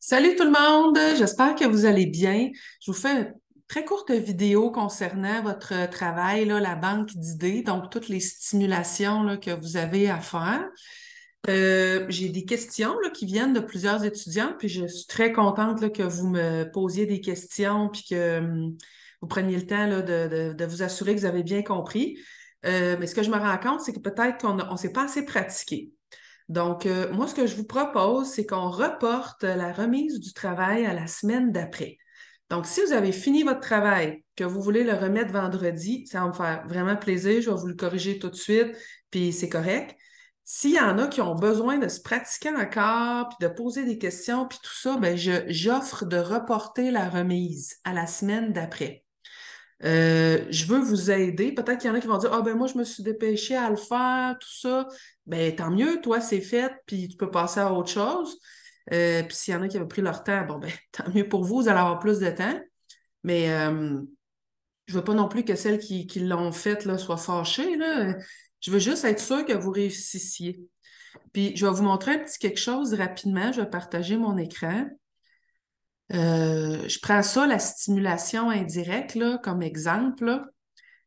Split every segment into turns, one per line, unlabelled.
Salut tout le monde, j'espère que vous allez bien. Je vous fais une très courte vidéo concernant votre travail, là, la banque d'idées, donc toutes les stimulations là, que vous avez à faire. J'ai des questions là, qui viennent de plusieurs étudiants, puis je suis très contente là, que vous me posiez des questions, puis que vous preniez le temps là, de vous assurer que vous avez bien compris. Mais ce que je me rends compte, c'est que peut-être qu'on ne s'est pas assez pratiqué. Donc, moi, ce que je vous propose, c'est qu'on reporte la remise du travail à la semaine d'après. Donc, si vous avez fini votre travail, que vous voulez le remettre vendredi, ça va me faire vraiment plaisir. Je vais vous le corriger tout de suite, puis c'est correct. S'il y en a qui ont besoin de se pratiquer encore, puis de poser des questions, puis tout ça, ben j'offre de reporter la remise à la semaine d'après. Je veux vous aider. Peut-être qu'il y en a qui vont dire, ah ben moi, je me suis dépêchée à le faire, tout ça. Ben tant mieux, toi, c'est fait, puis tu peux passer à autre chose. Puis s'il y en a qui avaient pris leur temps, bon ben tant mieux pour vous, vous allez avoir plus de temps. Mais je veux pas non plus que celles qui l'ont fait là, soient fâchées, là. Je veux juste être sûre que vous réussissiez. Puis je vais vous montrer un petit quelque chose rapidement. Je vais partager mon écran. Je prends ça, la stimulation indirecte, là, comme exemple, là.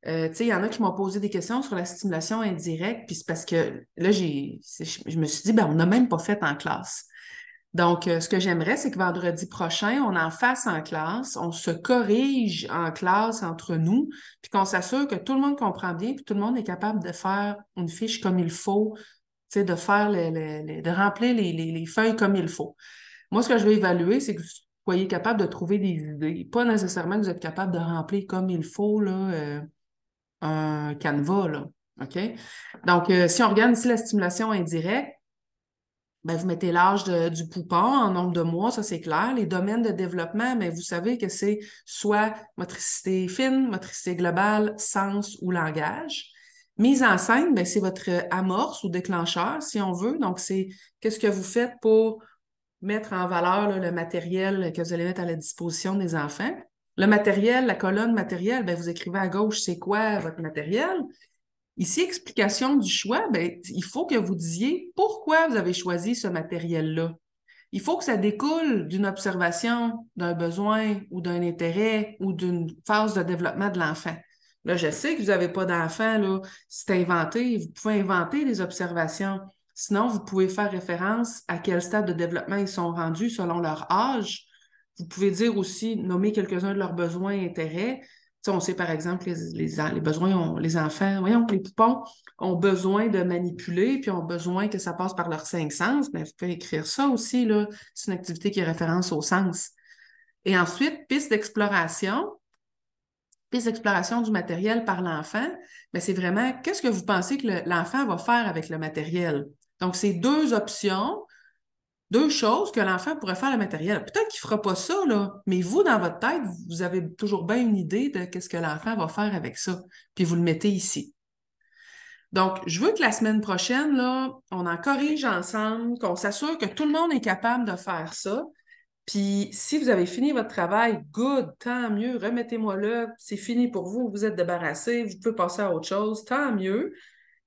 Tu sais, il y en a qui m'ont posé des questions sur la stimulation indirecte, puis c'est parce que là, je me suis dit, ben, on n'a même pas fait en classe. Donc, ce que j'aimerais, c'est que vendredi prochain, on en fasse en classe, on se corrige en classe entre nous, puis qu'on s'assure que tout le monde comprend bien, puis tout le monde est capable de faire une fiche comme il faut, tu sais, de faire de remplir les feuilles comme il faut. Moi, ce que je vais évaluer, c'est que vous soyez capable de trouver des idées, pas nécessairement que vous êtes capable de remplir comme il faut, là. Un canevas, là. OK? Donc, si on regarde ici la stimulation indirecte, ben, vous mettez l'âge du poupon en nombre de mois, ça c'est clair. Les domaines de développement, mais vous savez que c'est soit motricité fine, motricité globale, sens ou langage. Mise en scène, ben, c'est votre amorce ou déclencheur, si on veut. Donc, c'est qu'est-ce que vous faites pour mettre en valeur là, le matériel que vous allez mettre à la disposition des enfants. Le matériel, la colonne matérielle, ben, vous écrivez à gauche, c'est quoi votre matériel? Ici, explication du choix, ben, il faut que vous disiez pourquoi vous avez choisi ce matériel-là. Il faut que ça découle d'une observation, d'un besoin ou d'un intérêt ou d'une phase de développement de l'enfant. Là, je sais que vous n'avez pas d'enfant, là, c'est inventé, vous pouvez inventer des observations. Sinon, vous pouvez faire référence à quel stade de développement ils sont rendus selon leur âge. Vous pouvez dire aussi, nommer quelques-uns de leurs besoins et intérêts. Tu sais, on sait par exemple que les besoins, les enfants, voyons, les poupons ont besoin de manipuler, puis ont besoin que ça passe par leurs cinq sens. Mais vous pouvez écrire ça aussi, là. C'est une activité qui est référence au sens. Et ensuite, piste d'exploration du matériel par l'enfant, mais c'est vraiment qu'est-ce que vous pensez que l'enfant va faire avec le matériel. Donc, c'est deux options, deux choses que l'enfant pourrait faire le matériel. Peut-être qu'il ne fera pas ça, là, mais vous, dans votre tête, vous avez toujours bien une idée de qu'est-ce que l'enfant va faire avec ça, puis vous le mettez ici. Donc, je veux que la semaine prochaine, là, on en corrige ensemble, qu'on s'assure que tout le monde est capable de faire ça. Puis, si vous avez fini votre travail, good, tant mieux, remettez-moi là, c'est fini pour vous, vous êtes débarrassé, vous pouvez passer à autre chose, tant mieux.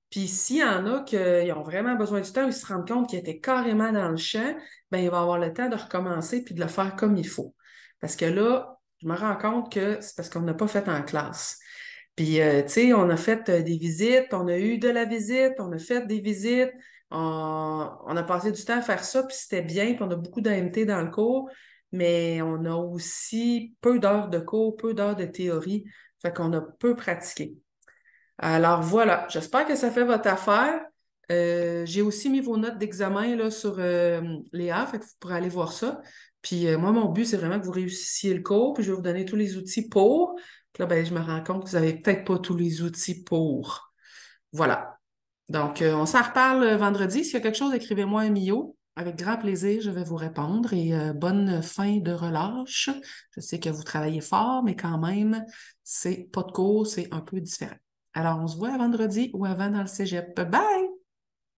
Puis, s'il y en a qui ont vraiment besoin du temps, ils se rendent compte qu'ils étaient carrément dans le champ, ben il va avoir le temps de recommencer puis de le faire comme il faut. Parce que là, je me rends compte que c'est parce qu'on n'a pas fait en classe. Puis, tu sais, on a fait des visites, on a eu de la visite, on a fait des visites, on a passé du temps à faire ça, puis c'était bien, puis on a beaucoup d'AMT dans le cours, mais on a aussi peu d'heures de cours, peu d'heures de théorie, fait qu'on a peu pratiqué. Alors voilà, j'espère que ça fait votre affaire. J'ai aussi mis vos notes d'examen là, sur Léa, fait que vous pourrez aller voir ça. Puis moi, mon but, c'est vraiment que vous réussissiez le cours, puis je vais vous donner tous les outils pour. Puis là, ben, je me rends compte que vous n'avez peut-être pas tous les outils pour. Voilà. Donc, on s'en reparle vendredi. S'il y a quelque chose, écrivez-moi un mio. Avec grand plaisir, je vais vous répondre et bonne fin de relâche. Je sais que vous travaillez fort, mais quand même, c'est pas de cours, c'est un peu différent. Alors, on se voit vendredi ou avant dans le cégep. Bye!